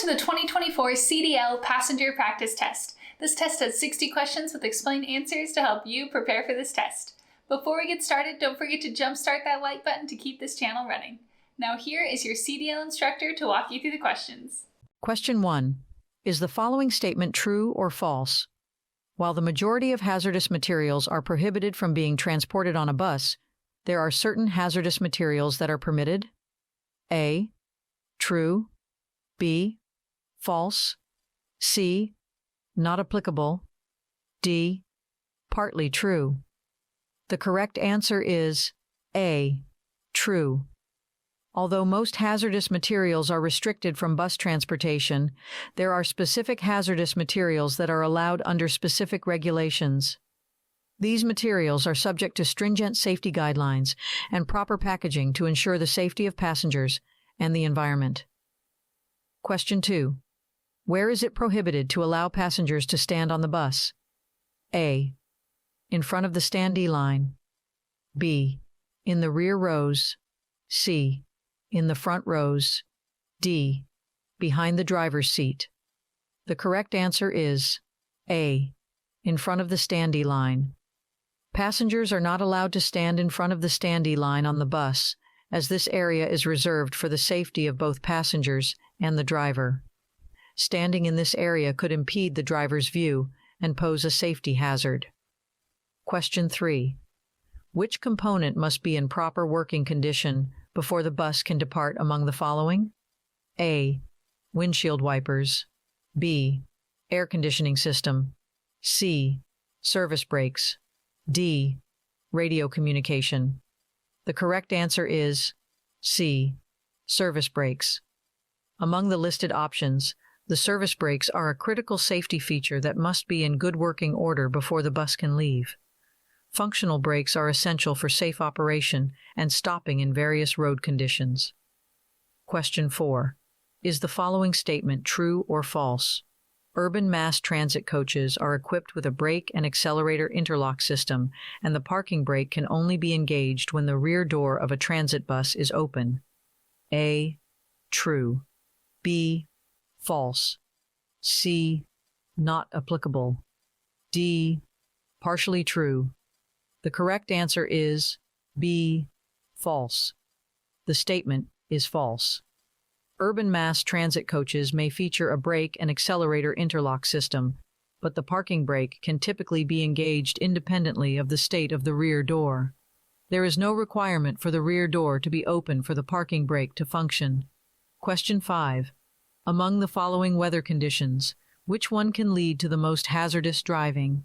the 2024 CDL Passenger Practice Test. This test has 60 questions with explained answers to help you prepare for this test. Before we get started, don't forget to jumpstart that like button to keep this channel running. Now here is your CDL instructor to walk you through the questions. Question 1. Is the following statement true or false? While the majority of hazardous materials are prohibited from being transported on a bus, there are certain hazardous materials that are permitted? A. True. B. False. C. Not applicable. D. Partly true. The correct answer is A. True. Although most hazardous materials are restricted from bus transportation, there are specific hazardous materials that are allowed under specific regulations. These materials are subject to stringent safety guidelines and proper packaging to ensure the safety of passengers and the environment. Question 2. Where is it prohibited to allow passengers to stand on the bus? A. In front of the standee line. B. In the rear rows. C. In the front rows. D. Behind the driver's seat. The correct answer is A. In front of the standee line. Passengers are not allowed to stand in front of the standee line on the bus, as this area is reserved for the safety of both passengers and the driver. Standing in this area could impede the driver's view and pose a safety hazard. Question 3. Which component must be in proper working condition before the bus can depart among the following? A. Windshield wipers. B. Air conditioning system. C. Service brakes. D. Radio communication. The correct answer is C. Service brakes. Among the listed options, the service brakes are a critical safety feature that must be in good working order before the bus can leave. Functional brakes are essential for safe operation and stopping in various road conditions. Question 4. Is the following statement true or false? Urban mass transit coaches are equipped with a brake and accelerator interlock system, and the parking brake can only be engaged when the rear door of a transit bus is open. A. True. B. False. C. Not applicable. D. Partially true. The correct answer is B. False. The statement is false. Urban mass transit coaches may feature a brake and accelerator interlock system, but the parking brake can typically be engaged independently of the state of the rear door. There is no requirement for the rear door to be open for the parking brake to function. Question 5. Among the following weather conditions, which one can lead to the most hazardous driving?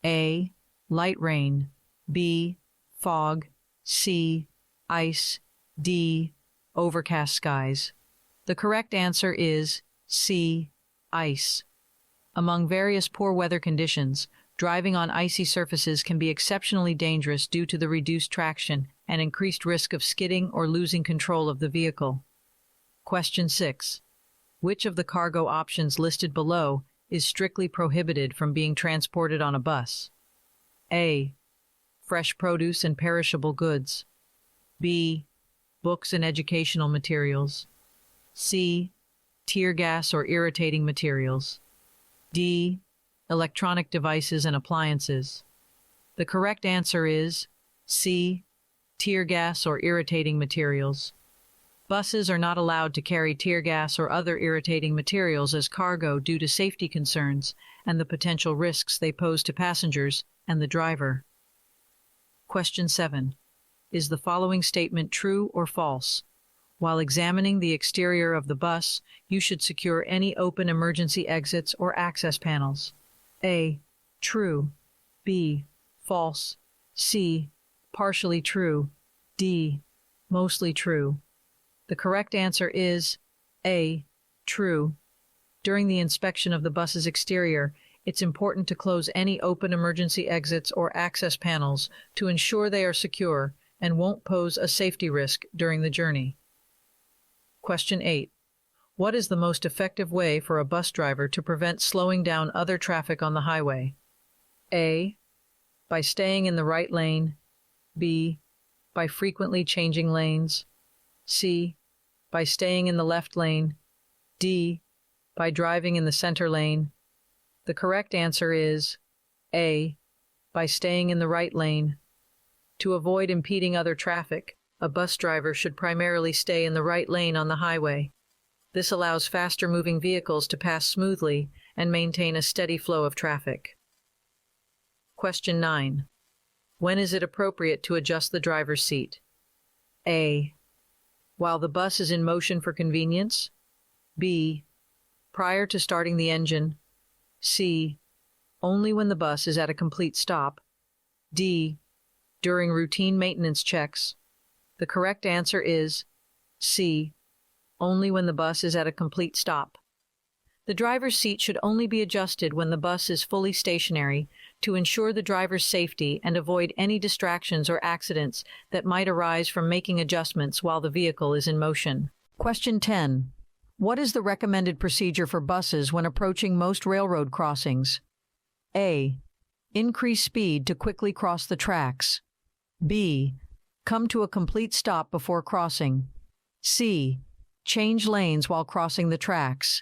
A. Light rain. B. Fog. C. Ice. D. Overcast skies. The correct answer is C. Ice. Among various poor weather conditions, driving on icy surfaces can be exceptionally dangerous due to the reduced traction and increased risk of skidding or losing control of the vehicle. Question 6. Which of the cargo options listed below is strictly prohibited from being transported on a bus? A. Fresh produce and perishable goods. B. Books and educational materials. C. Tear gas or irritating materials. D. Electronic devices and appliances. The correct answer is C. Tear gas or irritating materials. Buses are not allowed to carry tear gas or other irritating materials as cargo due to safety concerns and the potential risks they pose to passengers and the driver. Question 7. Is the following statement true or false? While examining the exterior of the bus, you should secure any open emergency exits or access panels. A. True. B. False. C. Partially true. D. Mostly true. The correct answer is A. True. During the inspection of the bus's exterior, it's important to close any open emergency exits or access panels to ensure they are secure and won't pose a safety risk during the journey. Question 8. What is the most effective way for a bus driver to prevent slowing down other traffic on the highway? A. By staying in the right lane. B. By frequently changing lanes. C. By staying in the left lane. D. By driving in the center lane. The correct answer is A. By staying in the right lane. To avoid impeding other traffic, a bus driver should primarily stay in the right lane on the highway. This allows faster-moving vehicles to pass smoothly and maintain a steady flow of traffic. Question 9. When is it appropriate to adjust the driver's seat? A. While the bus is in motion for convenience. B. Prior to starting the engine. C. Only when the bus is at a complete stop. D. During routine maintenance checks. The correct answer is C. Only when the bus is at a complete stop. The driver's seat should only be adjusted when the bus is fully stationary to ensure the driver's safety and avoid any distractions or accidents that might arise from making adjustments while the vehicle is in motion. Question 10. What is the recommended procedure for buses when approaching most railroad crossings? A. Increase speed to quickly cross the tracks. B. Come to a complete stop before crossing. C. Change lanes while crossing the tracks.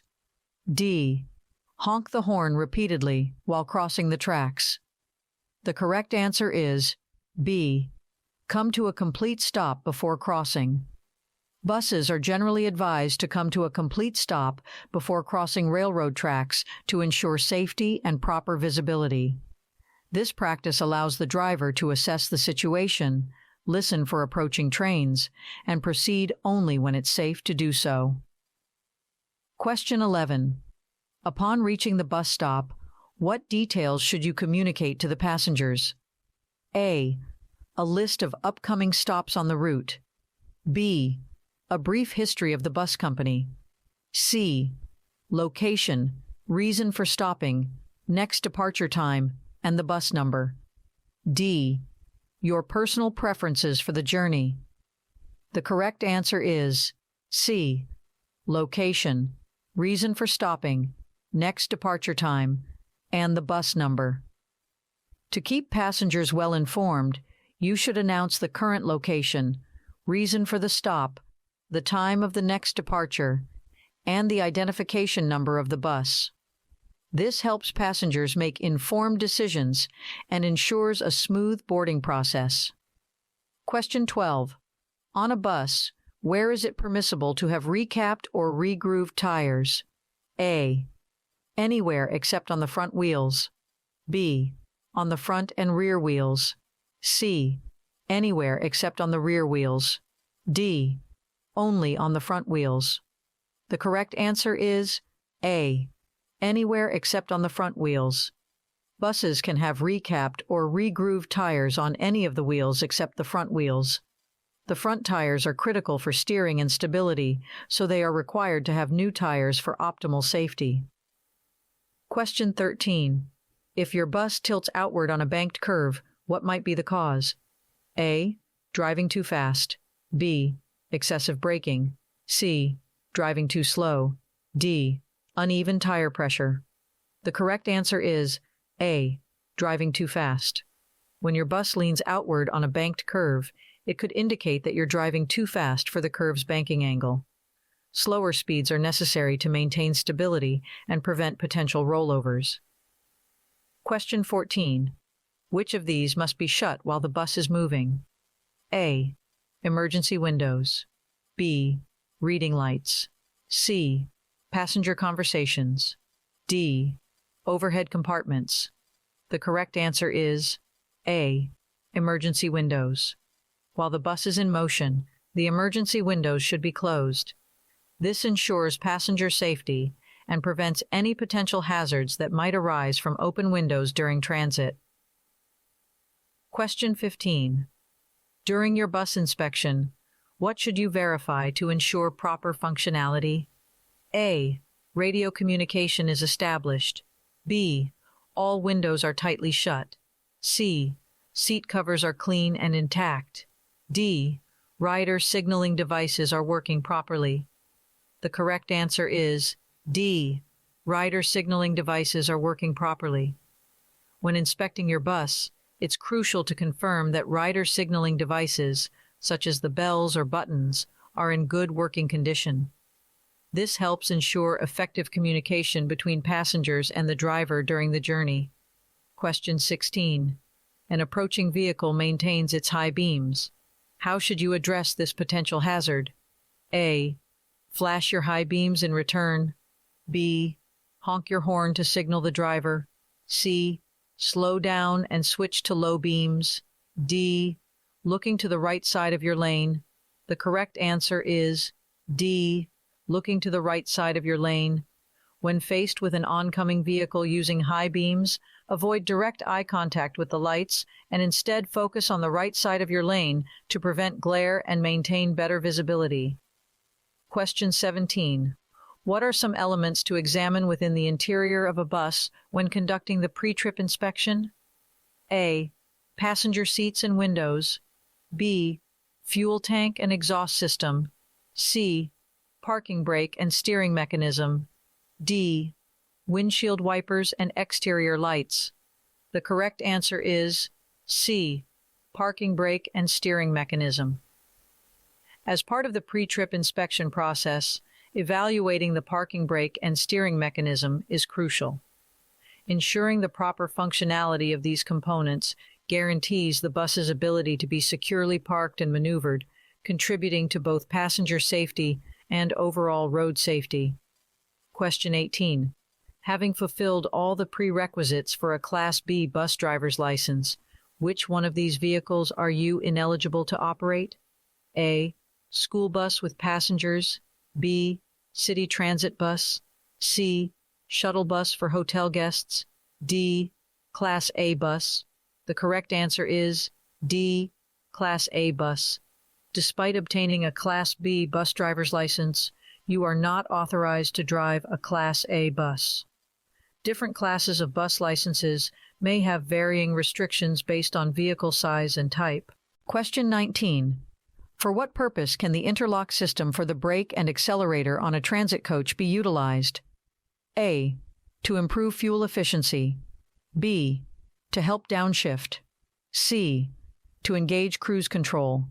D. Honk the horn repeatedly while crossing the tracks. The correct answer is B. Come to a complete stop before crossing. Buses are generally advised to come to a complete stop before crossing railroad tracks to ensure safety and proper visibility. This practice allows the driver to assess the situation, listen for approaching trains, and proceed only when it's safe to do so. Question 11. Upon reaching the bus stop, what details should you communicate to the passengers? A. A list of upcoming stops on the route. B. A brief history of the bus company. C. Location, reason for stopping, next departure time, and the bus number. D. Your personal preferences for the journey. The correct answer is C. Location, reason for stopping, next departure time, and the bus number. To keep passengers well informed, you should announce the current location, reason for the stop, the time of the next departure, and the identification number of the bus. This helps passengers make informed decisions and ensures a smooth boarding process. Question 12. On a bus, where is it permissible to have recapped or regrooved tires? A. Anywhere except on the front wheels. B. On the front and rear wheels. C. Anywhere except on the rear wheels. D. Only on the front wheels. The correct answer is A. Anywhere except on the front wheels. Buses can have recapped or regrooved tires on any of the wheels except the front wheels. The front tires are critical for steering and stability, so they are required to have new tires for optimal safety. Question 13. If your bus tilts outward on a banked curve, what might be the cause? A. Driving too fast. B. Excessive braking. C. Driving too slow. D. Uneven tire pressure. The correct answer is A. Driving too fast. When your bus leans outward on a banked curve, it could indicate that you're driving too fast for the curve's banking angle. Slower speeds are necessary to maintain stability and prevent potential rollovers. Question 14. Which of these must be shut while the bus is moving? A. Emergency windows. B. Reading lights. C. Passenger conversations. D. Overhead compartments. The correct answer is A. Emergency windows. While the bus is in motion, the emergency windows should be closed. This ensures passenger safety and prevents any potential hazards that might arise from open windows during transit. Question 15. During your bus inspection, what should you verify to ensure proper functionality? A. Radio communication is established. B. All windows are tightly shut. C. Seat covers are clean and intact. D. Rider signaling devices are working properly. The correct answer is D. Rider signaling devices are working properly. When inspecting your bus, it's crucial to confirm that rider signaling devices, such as the bells or buttons, are in good working condition. This helps ensure effective communication between passengers and the driver during the journey. Question 16. An approaching vehicle maintains its high beams. How should you address this potential hazard? A. Flash your high beams in return. B. Honk your horn to signal the driver. C. Slow down and switch to low beams. D. Looking to the right side of your lane. The correct answer is D. Looking to the right side of your lane. When faced with an oncoming vehicle using high beams, avoid direct eye contact with the lights and instead focus on the right side of your lane to prevent glare and maintain better visibility. Question 17. What are some elements to examine within the interior of a bus when conducting the pre-trip inspection? A. Passenger seats and windows. B. Fuel tank and exhaust system. C. Parking brake and steering mechanism. D. Windshield wipers and exterior lights. The correct answer is C. Parking brake and steering mechanism. As part of the pre-trip inspection process, evaluating the parking brake and steering mechanism is crucial. Ensuring the proper functionality of these components guarantees the bus's ability to be securely parked and maneuvered, contributing to both passenger safety and overall road safety. Question 18. Having fulfilled all the prerequisites for a Class B bus driver's license, which one of these vehicles are you ineligible to operate? A. School bus with passengers. B. City transit bus. C. Shuttle bus for hotel guests. D. Class A bus. The correct answer is D. Class A bus. Despite obtaining a Class B bus driver's license, you are not authorized to drive a Class A bus. Different classes of bus licenses may have varying restrictions based on vehicle size and type. Question 19. For what purpose can the interlock system for the brake and accelerator on a transit coach be utilized? A. To improve fuel efficiency. B. To help downshift. C. To engage cruise control.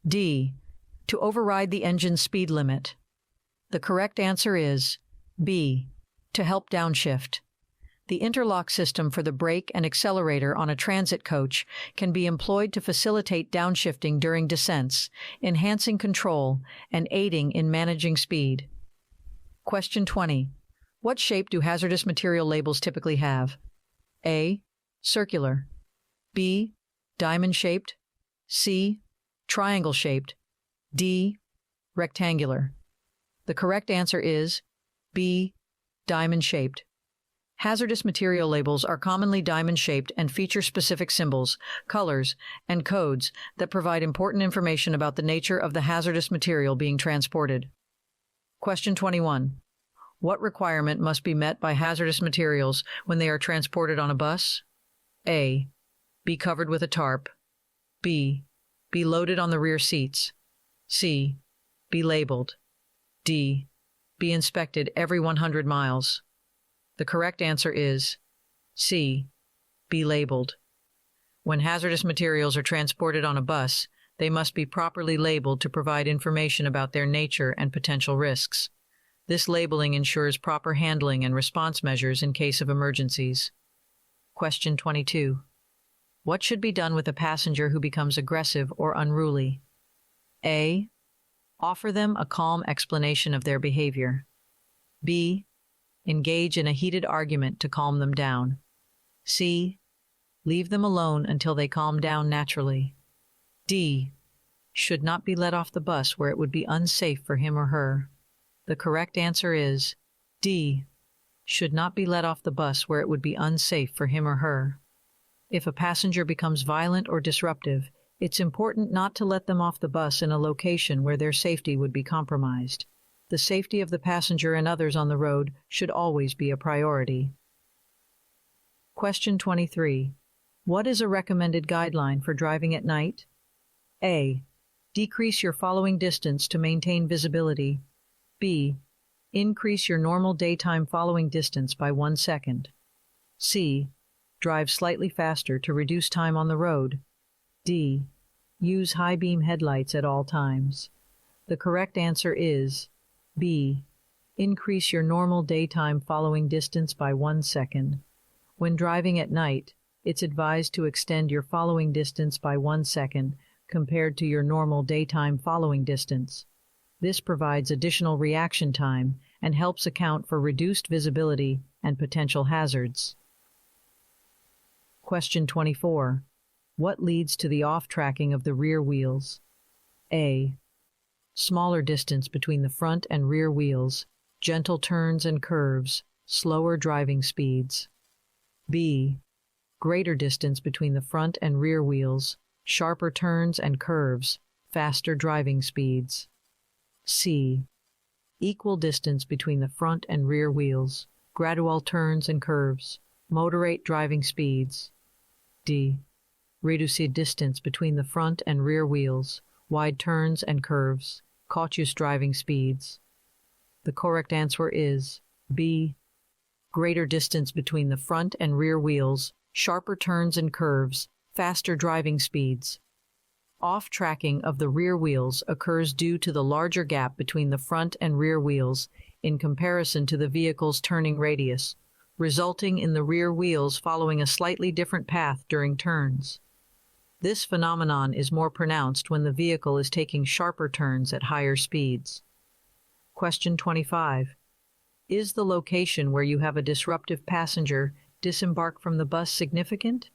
D. To override the engine's speed limit. The correct answer is B. To help downshift. The interlock system for the brake and accelerator on a transit coach can be employed to facilitate downshifting during descents, enhancing control, and aiding in managing speed. Question 20. What shape do hazardous material labels typically have? A. Circular. B. Diamond-shaped. C. Triangle-shaped. D. Rectangular. The correct answer is B. Diamond-shaped. Hazardous material labels are commonly diamond-shaped and feature specific symbols, colors, and codes that provide important information about the nature of the hazardous material being transported. Question 21. What requirement must be met by hazardous materials when they are transported on a bus? A. Be covered with a tarp. B. Be loaded on the rear seats. C. Be labeled. D. Be inspected every 100 miles. The correct answer is C. Be labeled. When hazardous materials are transported on a bus, they must be properly labeled to provide information about their nature and potential risks. This labeling ensures proper handling and response measures in case of emergencies. Question 22. What should be done with a passenger who becomes aggressive or unruly? A. Offer them a calm explanation of their behavior. B. Engage in a heated argument to calm them down. C. Leave them alone until they calm down naturally. D. Should not be let off the bus where it would be unsafe for him or her. The correct answer is D. Should not be let off the bus where it would be unsafe for him or her. If a passenger becomes violent or disruptive, it's important not to let them off the bus in a location where their safety would be compromised. The safety of the passenger and others on the road should always be a priority. Question 23. What is a recommended guideline for driving at night? A. Decrease your following distance to maintain visibility. B. Increase your normal daytime following distance by 1 second. C. Drive slightly faster to reduce time on the road. D. Use high beam headlights at all times. The correct answer is B. Increase your normal daytime following distance by 1 second. When driving at night, it's advised to extend your following distance by 1 second compared to your normal daytime following distance. This provides additional reaction time and helps account for reduced visibility and potential hazards. Question 24. What leads to the off-tracking of the rear wheels? A. Smaller distance between the front and rear wheels, gentle turns and curves, slower driving speeds. B. Greater distance between the front and rear wheels, sharper turns and curves, faster driving speeds. C. Equal distance between the front and rear wheels, gradual turns and curves, moderate driving speeds. D. Reduced distance between the front and rear wheels, wide turns and curves, cautious driving speeds. The correct answer is B. Greater distance between the front and rear wheels, sharper turns and curves, faster driving speeds. Off-tracking of the rear wheels occurs due to the larger gap between the front and rear wheels in comparison to the vehicle's turning radius, resulting in the rear wheels following a slightly different path during turns. This phenomenon is more pronounced when the vehicle is taking sharper turns at higher speeds. Question 25. Is the location where you have a disruptive passenger disembark from the bus significant?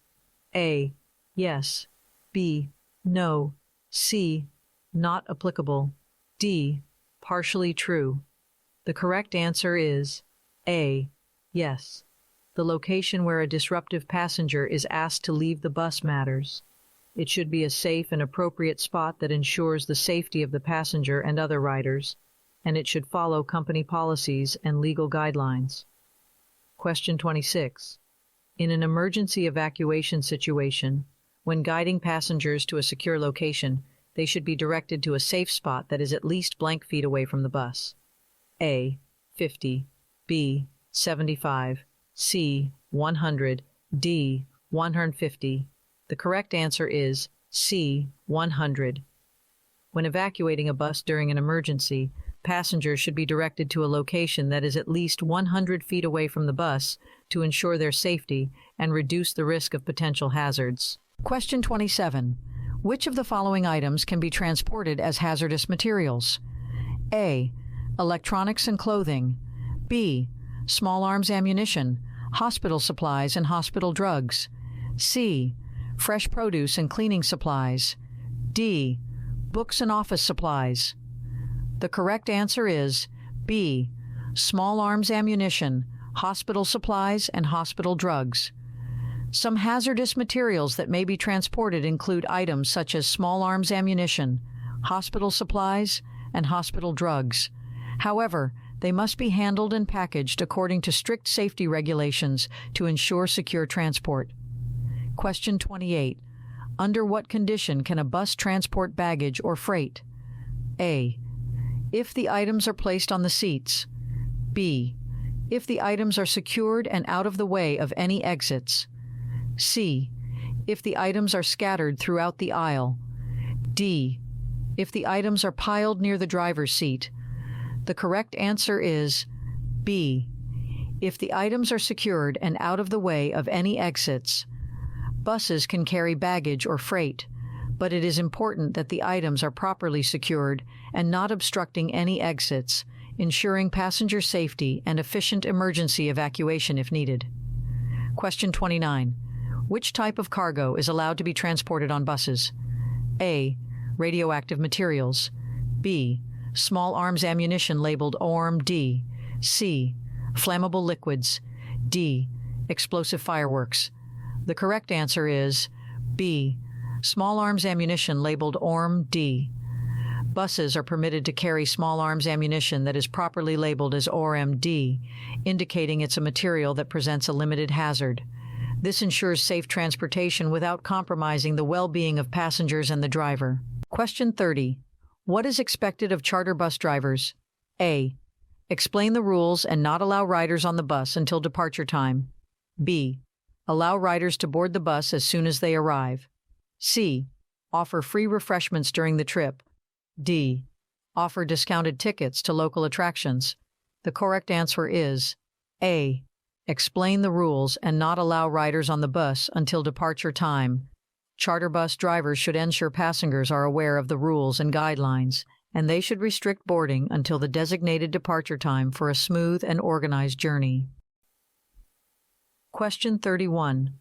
A. Yes. B. No. C. Not applicable. D. Partially true. The correct answer is A. Yes. The location where a disruptive passenger is asked to leave the bus matters. It should be a safe and appropriate spot that ensures the safety of the passenger and other riders, and it should follow company policies and legal guidelines. Question 26. In an emergency evacuation situation, when guiding passengers to a secure location, they should be directed to a safe spot that is at least blank feet away from the bus. A. 50. B. 75. C. 100. D. 150. The correct answer is C. 100. When evacuating a bus during an emergency, passengers should be directed to a location that is at least 100 feet away from the bus to ensure their safety and reduce the risk of potential hazards. Question 27. Which of the following items can be transported as hazardous materials? A. Electronics and clothing. B. Small arms ammunition, hospital supplies and hospital drugs. C. Fresh produce and cleaning supplies. D. Books and office supplies. The correct answer is B. Small arms ammunition, hospital supplies, and hospital drugs. Some hazardous materials that may be transported include items such as small arms ammunition, hospital supplies, and hospital drugs. However, they must be handled and packaged according to strict safety regulations to ensure secure transport. Question 28. Under what condition can a bus transport baggage or freight? A. If the items are placed on the seats. B. If the items are secured and out of the way of any exits. C. If the items are scattered throughout the aisle. D. If the items are piled near the driver's seat. The correct answer is B. If the items are secured and out of the way of any exits. Buses can carry baggage or freight, but it is important that the items are properly secured and not obstructing any exits, ensuring passenger safety and efficient emergency evacuation if needed. Question 29. Which type of cargo is allowed to be transported on buses? A. Radioactive materials. B. Small arms ammunition labeled ORM-D. C. Flammable liquids. D. Explosive fireworks. The correct answer is B. Small arms ammunition labeled ORM-D. Buses are permitted to carry small arms ammunition that is properly labeled as ORM-D, indicating it's a material that presents a limited hazard. This ensures safe transportation without compromising the well-being of passengers and the driver. Question 30. What is expected of charter bus drivers? A. Explain the rules and not allow riders on the bus until departure time. B. Allow riders to board the bus as soon as they arrive. C. Offer free refreshments during the trip. D. Offer discounted tickets to local attractions. The correct answer is A. Explain the rules and not allow riders on the bus until departure time. Charter bus drivers should ensure passengers are aware of the rules and guidelines, and they should restrict boarding until the designated departure time for a smooth and organized journey. Question 31.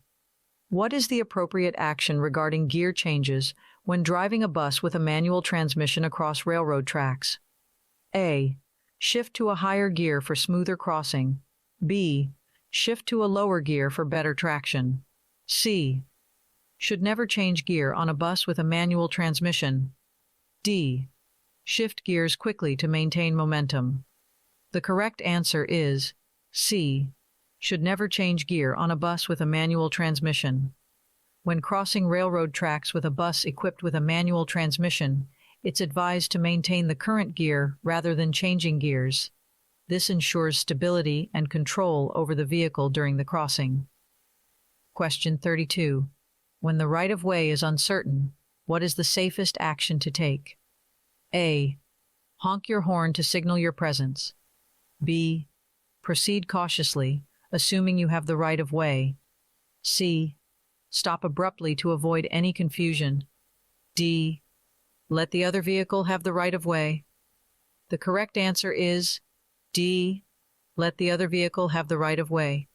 What is the appropriate action regarding gear changes when driving a bus with a manual transmission across railroad tracks? A. Shift to a higher gear for smoother crossing. B. Shift to a lower gear for better traction. C. Should never change gear on a bus with a manual transmission. D. Shift gears quickly to maintain momentum. The correct answer is C. Should never change gear on a bus with a manual transmission. When crossing railroad tracks with a bus equipped with a manual transmission, it's advised to maintain the current gear rather than changing gears. This ensures stability and control over the vehicle during the crossing. Question 32. When the right-of-way is uncertain, what is the safest action to take? A. Honk your horn to signal your presence. B. Proceed cautiously, assuming you have the right-of-way. C. Stop abruptly to avoid any confusion. D. Let the other vehicle have the right-of-way. The correct answer is D. Let the other vehicle have the right-of-way.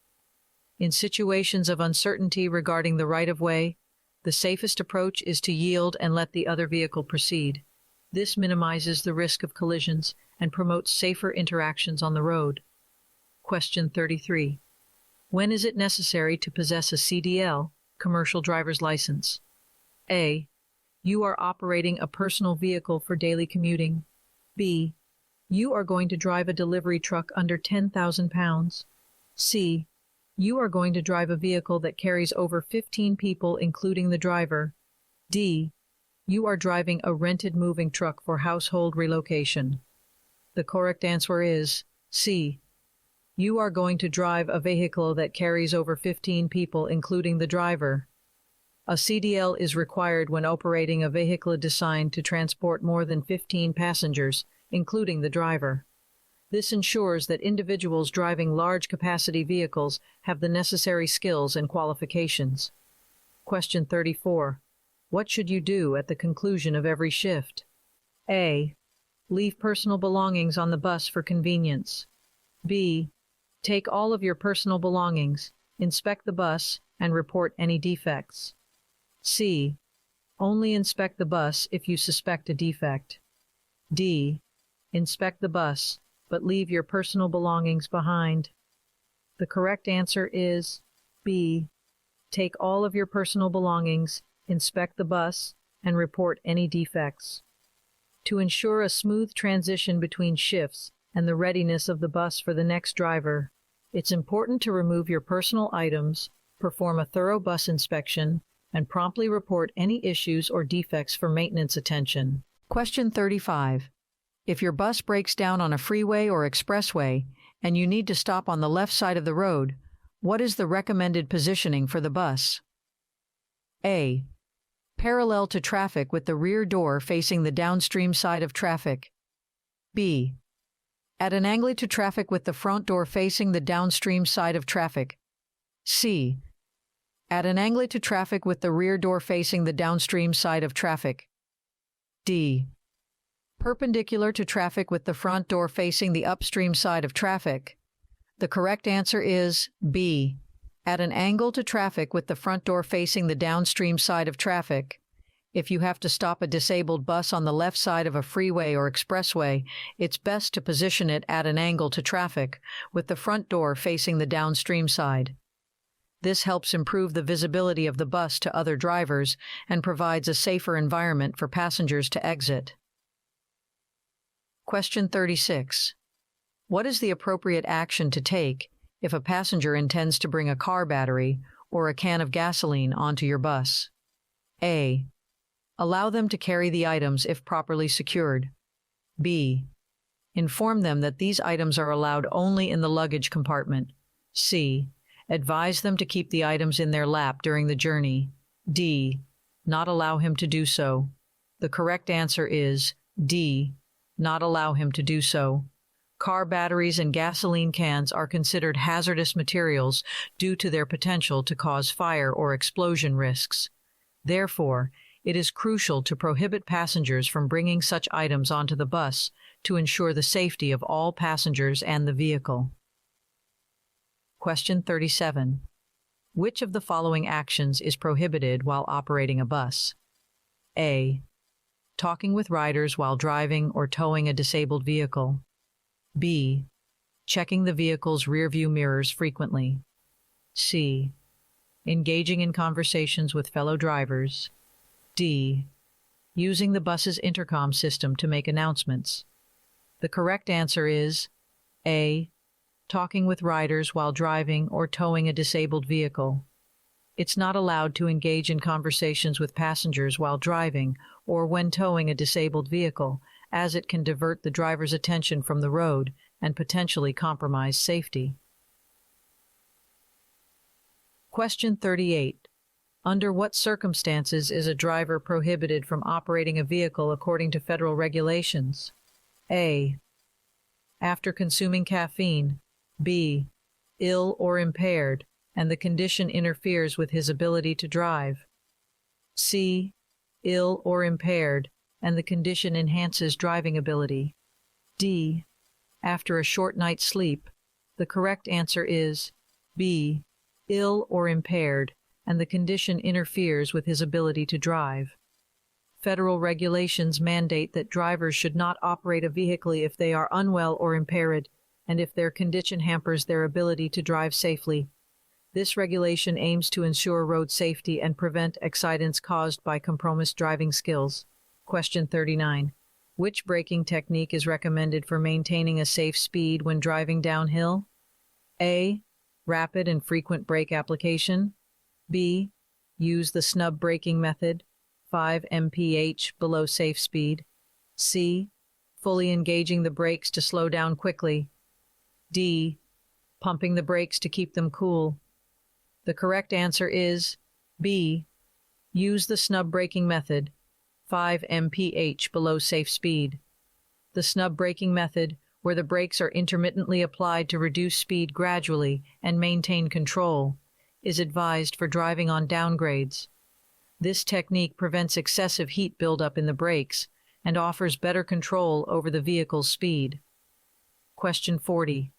In situations of uncertainty regarding the right-of-way, the safest approach is to yield and let the other vehicle proceed. This minimizes the risk of collisions and promotes safer interactions on the road. Question 33. When is it necessary to possess a CDL, commercial driver's license? A. You are operating a personal vehicle for daily commuting. B. You are going to drive a delivery truck under 10,000 pounds. C. You are going to drive a vehicle that carries over 15 people, including the driver. D. You are driving a rented moving truck for household relocation. The correct answer is C. You are going to drive a vehicle that carries over 15 people, including the driver. A CDL is required when operating a vehicle designed to transport more than 15 passengers, including the driver. This ensures that individuals driving large-capacity vehicles have the necessary skills and qualifications. Question 34. What should you do at the conclusion of every shift? A. Leave personal belongings on the bus for convenience. B. Take all of your personal belongings, inspect the bus, and report any defects. C. Only inspect the bus if you suspect a defect. D. Inspect the bus, but leave your personal belongings behind. The correct answer is B. Take all of your personal belongings, inspect the bus, and report any defects. To ensure a smooth transition between shifts and the readiness of the bus for the next driver, it's important to remove your personal items, perform a thorough bus inspection, and promptly report any issues or defects for maintenance attention. Question 35. If your bus breaks down on a freeway or expressway and you need to stop on the left side of the road, what is the recommended positioning for the bus? A. Parallel to traffic with the rear door facing the downstream side of traffic. B. At an angle to traffic with the front door facing the downstream side of traffic. C. At an angle to traffic with the rear door facing the downstream side of traffic. D. Perpendicular to traffic with the front door facing the upstream side of traffic. The correct answer is B. At an angle to traffic with the front door facing the downstream side of traffic. If you have to stop a disabled bus on the left side of a freeway or expressway, it's best to position it at an angle to traffic, with the front door facing the downstream side. This helps improve the visibility of the bus to other drivers and provides a safer environment for passengers to exit. Question 36. What is the appropriate action to take if a passenger intends to bring a car battery or a can of gasoline onto your bus? A. Allow them to carry the items if properly secured. B. Inform them that these items are allowed only in the luggage compartment. C. Advise them to keep the items in their lap during the journey. D. Not allow him to do so. The correct answer is D. Not allow him to do so. Car batteries and gasoline cans are considered hazardous materials due to their potential to cause fire or explosion risks. Therefore, it is crucial to prohibit passengers from bringing such items onto the bus to ensure the safety of all passengers and the vehicle. Question 37. Which of the following actions is prohibited while operating a bus? A. Talking with riders while driving or towing a disabled vehicle. B. Checking the vehicle's rearview mirrors frequently. C. Engaging in conversations with fellow drivers. D. Using the bus's intercom system to make announcements. The correct answer is A. Talking with riders while driving or towing a disabled vehicle. It's not allowed to engage in conversations with passengers while driving or when towing a disabled vehicle, as it can divert the driver's attention from the road and potentially compromise safety. Question 38. Under what circumstances is a driver prohibited from operating a vehicle according to federal regulations? A. After consuming caffeine. B. Ill or impaired, and the condition interferes with his ability to drive. C. Ill or impaired, and the condition enhances driving ability. D. After a short night's sleep. The correct answer is B. Ill or impaired, and the condition interferes with his ability to drive. Federal regulations mandate that drivers should not operate a vehicle if they are unwell or impaired, and if their condition hampers their ability to drive safely. This regulation aims to ensure road safety and prevent accidents caused by compromised driving skills. Question 39. Which braking technique is recommended for maintaining a safe speed when driving downhill? A. Rapid and frequent brake application. B. Use the snub braking method, 5 mph below safe speed. C. Fully engaging the brakes to slow down quickly. D. Pumping the brakes to keep them cool. The correct answer is B. Use the snub braking method, 5 mph below safe speed. The snub braking method, where the brakes are intermittently applied to reduce speed gradually and maintain control, is advised for driving on downgrades. This technique prevents excessive heat buildup in the brakes and offers better control over the vehicle's speed. Question 40.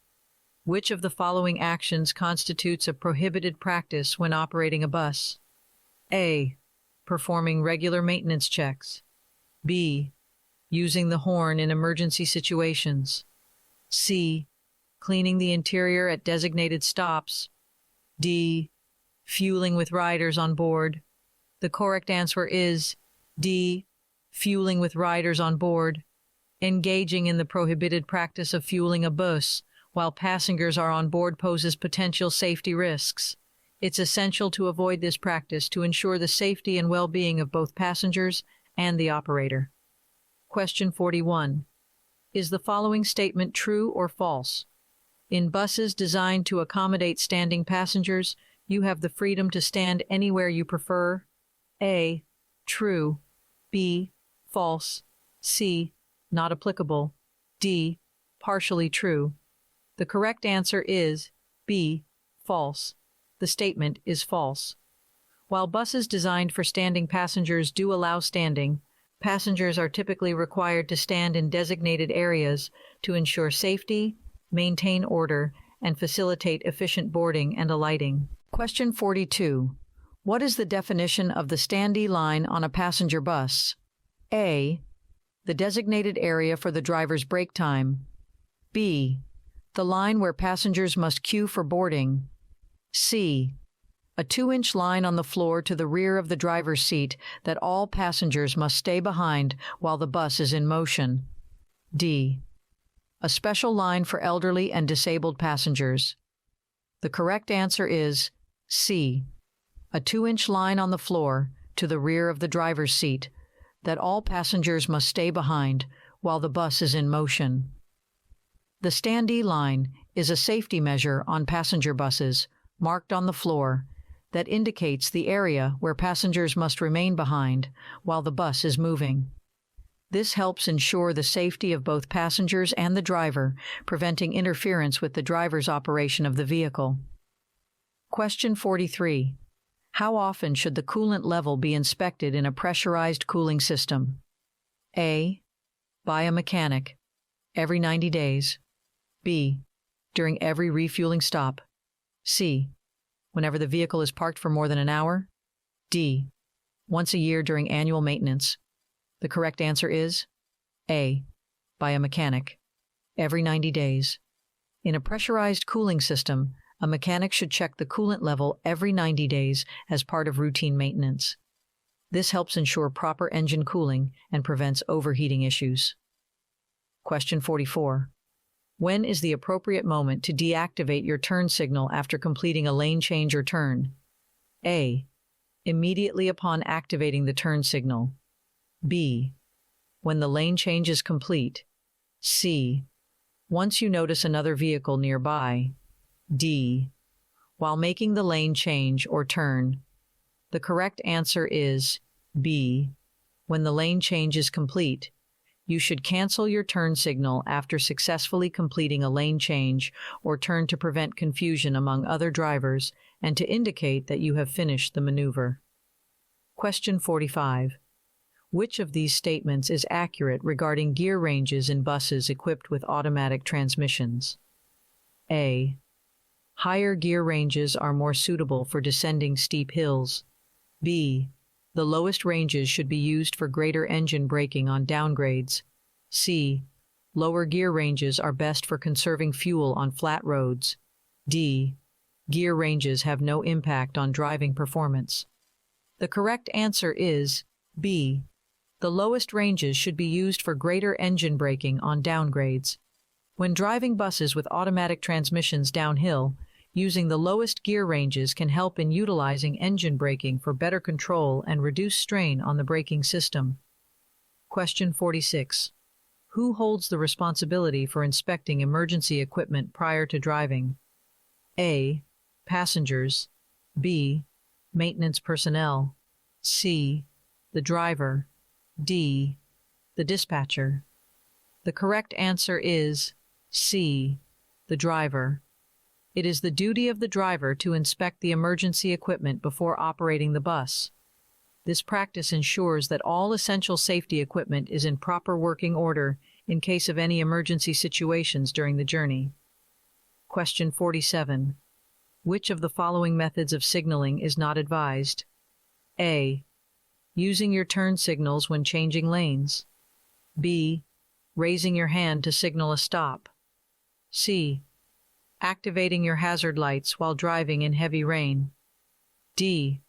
Which of the following actions constitutes a prohibited practice when operating a bus? A. Performing regular maintenance checks. B. Using the horn in emergency situations. C. Cleaning the interior at designated stops. D. Fueling with riders on board. The correct answer is D. Fueling with riders on board. Engaging in the prohibited practice of fueling a bus while passengers are on board poses potential safety risks. It's essential to avoid this practice to ensure the safety and well-being of both passengers and the operator. Question 41. Is the following statement true or false? In buses designed to accommodate standing passengers, you have the freedom to stand anywhere you prefer. A. True. B. False. C. Not applicable. D. Partially true. The correct answer is B. False. The statement is false. While buses designed for standing passengers do allow standing, passengers are typically required to stand in designated areas to ensure safety, maintain order, and facilitate efficient boarding and alighting. Question 42. What is the definition of the standee line on a passenger bus? A. The designated area for the driver's break time. B. The line where passengers must queue for boarding. C. A 2-inch line on the floor to the rear of the driver's seat that all passengers must stay behind while the bus is in motion. D. A special line for elderly and disabled passengers. The correct answer is C. A 2-inch line on the floor to the rear of the driver's seat that all passengers must stay behind while the bus is in motion. The standee line is a safety measure on passenger buses marked on the floor that indicates the area where passengers must remain behind while the bus is moving. This helps ensure the safety of both passengers and the driver, preventing interference with the driver's operation of the vehicle. Question 43. How often should the coolant level be inspected in a pressurized cooling system? A. By a mechanic, every 90 days. B. During every refueling stop. C. Whenever the vehicle is parked for more than an hour. D. Once a year during annual maintenance. The correct answer is A. By a mechanic, every 90 days. In a pressurized cooling system, a mechanic should check the coolant level every 90 days as part of routine maintenance. This helps ensure proper engine cooling and prevents overheating issues. Question 44. When is the appropriate moment to deactivate your turn signal after completing a lane change or turn? A. Immediately upon activating the turn signal. B. When the lane change is complete. C. Once you notice another vehicle nearby. D. While making the lane change or turn. The correct answer is B. When the lane change is complete. You should cancel your turn signal after successfully completing a lane change or turn to prevent confusion among other drivers and to indicate that you have finished the maneuver. Question 45. Which of these statements is accurate regarding gear ranges in buses equipped with automatic transmissions? A. Higher gear ranges are more suitable for descending steep hills. B. The lowest ranges should be used for greater engine braking on downgrades. C. Lower gear ranges are best for conserving fuel on flat roads. D. Gear ranges have no impact on driving performance. The correct answer is B. The lowest ranges should be used for greater engine braking on downgrades. When driving buses with automatic transmissions downhill, using the lowest gear ranges can help in utilizing engine braking for better control and reduce strain on the braking system. Question 46. Who holds the responsibility for inspecting emergency equipment prior to driving? A. Passengers. B. Maintenance personnel. C. The driver. D. The dispatcher. The correct answer is C. The driver. It is the duty of the driver to inspect the emergency equipment before operating the bus. This practice ensures that all essential safety equipment is in proper working order in case of any emergency situations during the journey. Question 47. Which of the following methods of signaling is not advised? A. Using your turn signals when changing lanes. B. Raising your hand to signal a stop. C. Activating your hazard lights while driving in heavy rain. D.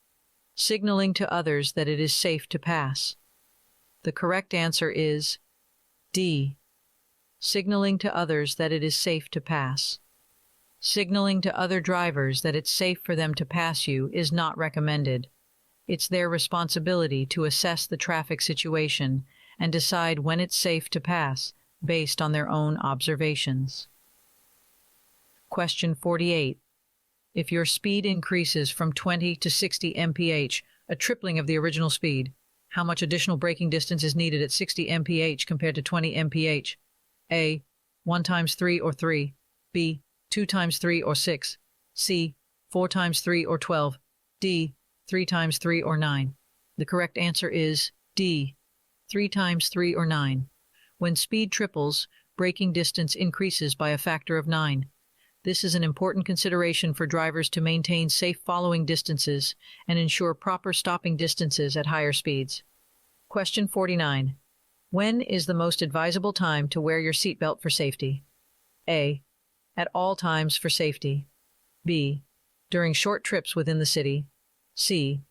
Signaling to others that it is safe to pass. The correct answer is D. Signaling to others that it is safe to pass. Signaling to other drivers that it's safe for them to pass you is not recommended. It's their responsibility to assess the traffic situation and decide when it's safe to pass based on their own observations. Question 48. If your speed increases from 20 to 60 mph, a tripling of the original speed, how much additional braking distance is needed at 60 mph compared to 20 mph? A. 1 times 3 or 3. B. 2 times 3 or 6. C. 4 times 3 or 12. D. 3 times 3 or 9. The correct answer is D. 3 times 3 or 9. When speed triples, braking distance increases by a factor of 9. This is an important consideration for drivers to maintain safe following distances and ensure proper stopping distances at higher speeds. Question 49. When is the most advisable time to wear your seatbelt for safety? A. At all times for safety. B. During short trips within the city. C.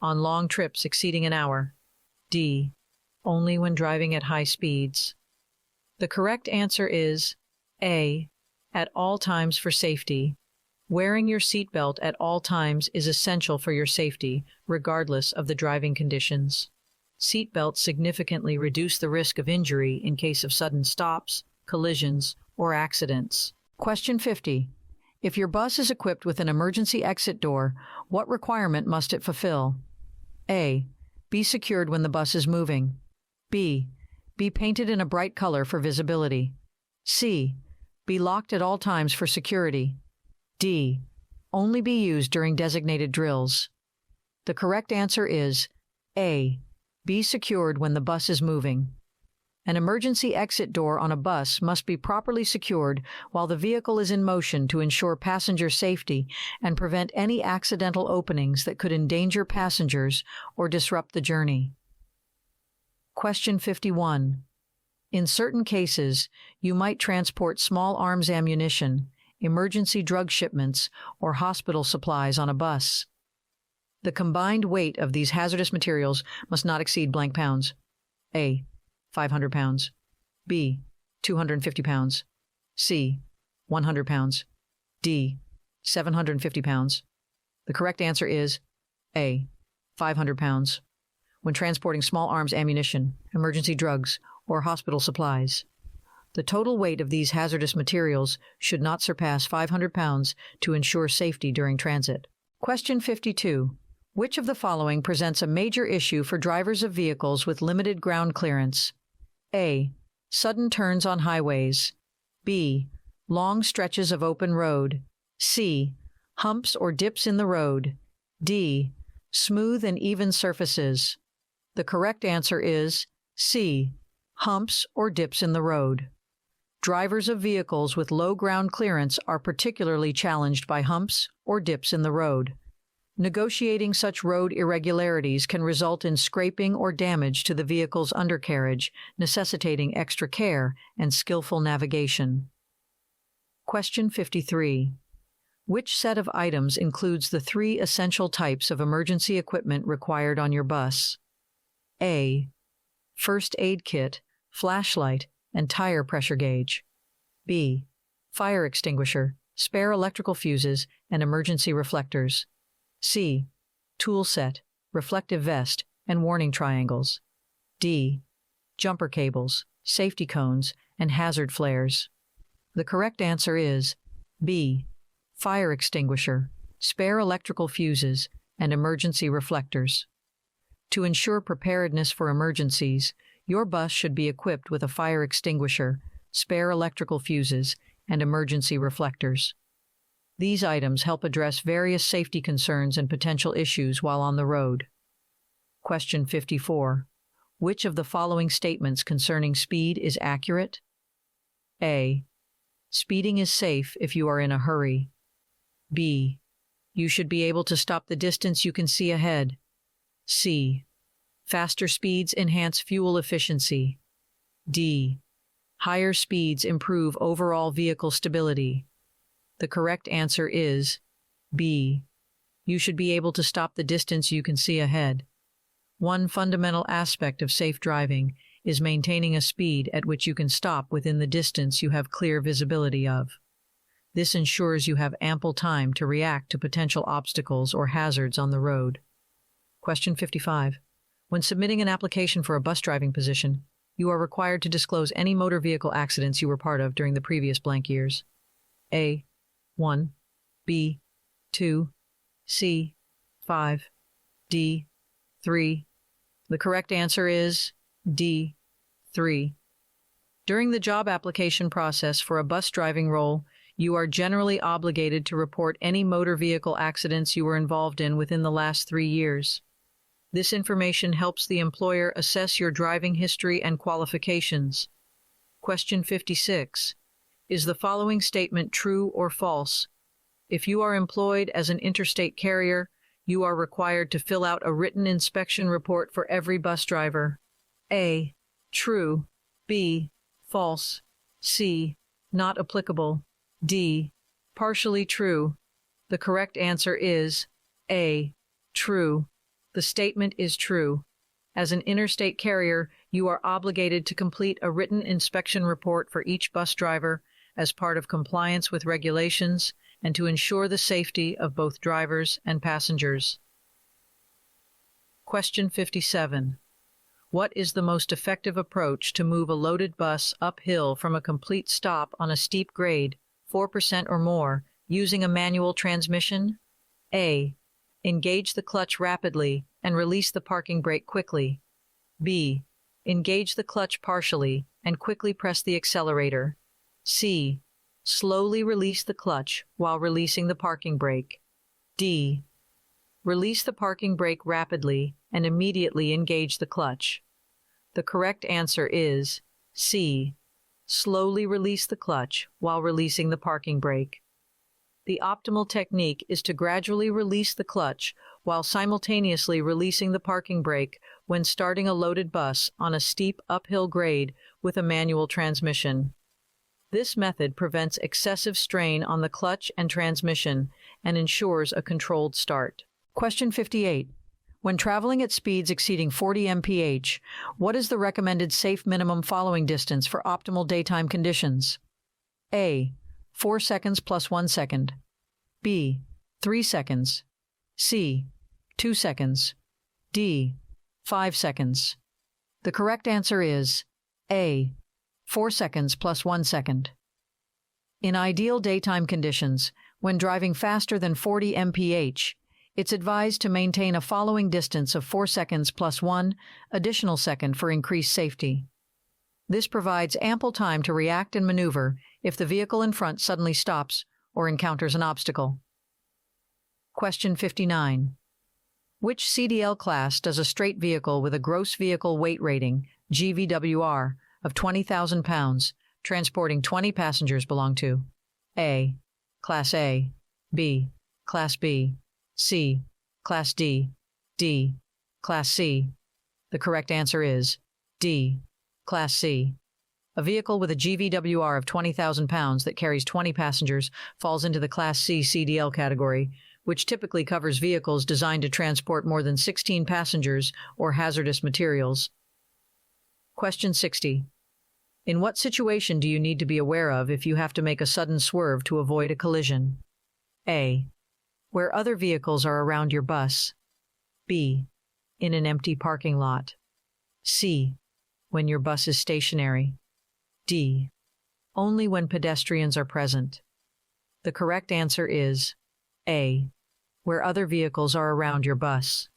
On long trips exceeding an hour. D. Only when driving at high speeds. The correct answer is A. At all times for safety. Wearing your seatbelt at all times is essential for your safety, regardless of the driving conditions. Seatbelts significantly reduce the risk of injury in case of sudden stops, collisions, or accidents. Question 50. If your bus is equipped with an emergency exit door, what requirement must it fulfill? A. Be secured when the bus is moving. B. Be painted in a bright color for visibility. C. Be locked at all times for security. D. Only be used during designated drills. The correct answer is A. Be secured when the bus is moving. An emergency exit door on a bus must be properly secured while the vehicle is in motion to ensure passenger safety and prevent any accidental openings that could endanger passengers or disrupt the journey. Question 51. In certain cases, you might transport small arms ammunition, emergency drug shipments, or hospital supplies on a bus. The combined weight of these hazardous materials must not exceed blank pounds. A. 500 pounds. B. 250 pounds. C. 100 pounds. D. 750 pounds. The correct answer is A. 500 pounds. When transporting small arms ammunition, emergency drugs, or hospital supplies, the total weight of these hazardous materials should not surpass 500 pounds to ensure safety during transit. Question 52. Which of the following presents a major issue for drivers of vehicles with limited ground clearance? A. Sudden turns on highways. B. Long stretches of open road. C. Humps or dips in the road. D. Smooth and even surfaces. The correct answer is C. Humps or dips in the road. Drivers of vehicles with low ground clearance are particularly challenged by humps or dips in the road. Negotiating such road irregularities can result in scraping or damage to the vehicle's undercarriage, necessitating extra care and skillful navigation. Question 53. Which set of items includes the 3 essential types of emergency equipment required on your bus? A. First aid kit, flashlight, and tire pressure gauge. B. Fire extinguisher, spare electrical fuses, and emergency reflectors. C. Tool set, reflective vest, and warning triangles. D. Jumper cables, safety cones, and hazard flares. The correct answer is B. Fire extinguisher, spare electrical fuses, and emergency reflectors. To ensure preparedness for emergencies, your bus should be equipped with a fire extinguisher, spare electrical fuses, and emergency reflectors. These items help address various safety concerns and potential issues while on the road. Question 54. Which of the following statements concerning speed is accurate? A. Speeding is safe if you are in a hurry. B. You should be able to stop the distance you can see ahead. C. Faster speeds enhance fuel efficiency. D. Higher speeds improve overall vehicle stability. The correct answer is B. You should be able to stop the distance you can see ahead. One fundamental aspect of safe driving is maintaining a speed at which you can stop within the distance you have clear visibility of. This ensures you have ample time to react to potential obstacles or hazards on the road. Question 55. When submitting an application for a bus driving position, you are required to disclose any motor vehicle accidents you were part of during the previous blank years. A. 1. B. 2. C. 5. D. 3. The correct answer is D. 3. During the job application process for a bus driving role, you are generally obligated to report any motor vehicle accidents you were involved in within the last 3 years. This information helps the employer assess your driving history and qualifications. Question 56. Is the following statement true or false? If you are employed as an interstate carrier, you are required to fill out a written inspection report for every bus driver. A. True. B. False. C. Not applicable. D. Partially true. The correct answer is A. True. The statement is true. As an interstate carrier, you are obligated to complete a written inspection report for each bus driver as part of compliance with regulations and to ensure the safety of both drivers and passengers. Question 57. What is the most effective approach to move a loaded bus uphill from a complete stop on a steep grade, 4% or more, using a manual transmission? A. Engage the clutch rapidly and release the parking brake quickly. B. Engage the clutch partially and quickly press the accelerator. C. Slowly release the clutch while releasing the parking brake. D. Release the parking brake rapidly and immediately engage the clutch. The correct answer is C. Slowly release the clutch while releasing the parking brake. The optimal technique is to gradually release the clutch while simultaneously releasing the parking brake when starting a loaded bus on a steep uphill grade with a manual transmission. This method prevents excessive strain on the clutch and transmission and ensures a controlled start. Question 58. When traveling at speeds exceeding 40 mph, what is the recommended safe minimum following distance for optimal daytime conditions? A. 4 seconds plus 1 second. B. 3 seconds. C. 2 seconds. D. 5 seconds. The correct answer is A. 4 seconds plus 1 second. In ideal daytime conditions, when driving faster than 40 mph, it's advised to maintain a following distance of 4 seconds plus 1 additional second for increased safety. This provides ample time to react and maneuver if the vehicle in front suddenly stops or encounters an obstacle. Question 59. Which CDL class does a straight vehicle with a gross vehicle weight rating, GVWR, of 20,000 pounds, transporting 20 passengers belong to? A. Class A. B. Class B. C. Class D. D. Class C. The correct answer is D. Class C. A vehicle with a GVWR of 20,000 pounds that carries 20 passengers falls into the Class C CDL category, which typically covers vehicles designed to transport more than 16 passengers or hazardous materials. Question 60. In what situation do you need to be aware of if you have to make a sudden swerve to avoid a collision? A. Where other vehicles are around your bus. B. In an empty parking lot. C. When your bus is stationary. D. Only when pedestrians are present. The correct answer is A. Where other vehicles are around your bus.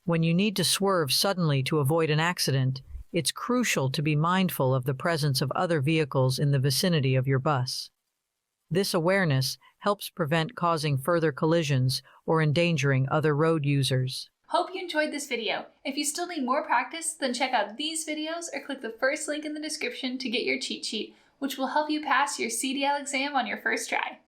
When you need to swerve suddenly to avoid an accident, it's crucial to be mindful of the presence of other vehicles in the vicinity of your bus. This awareness helps prevent causing further collisions or endangering other road users. Hope you enjoyed this video. If you still need more practice, then check out these videos or click the first link in the description to get your cheat sheet, which will help you pass your CDL exam on your first try.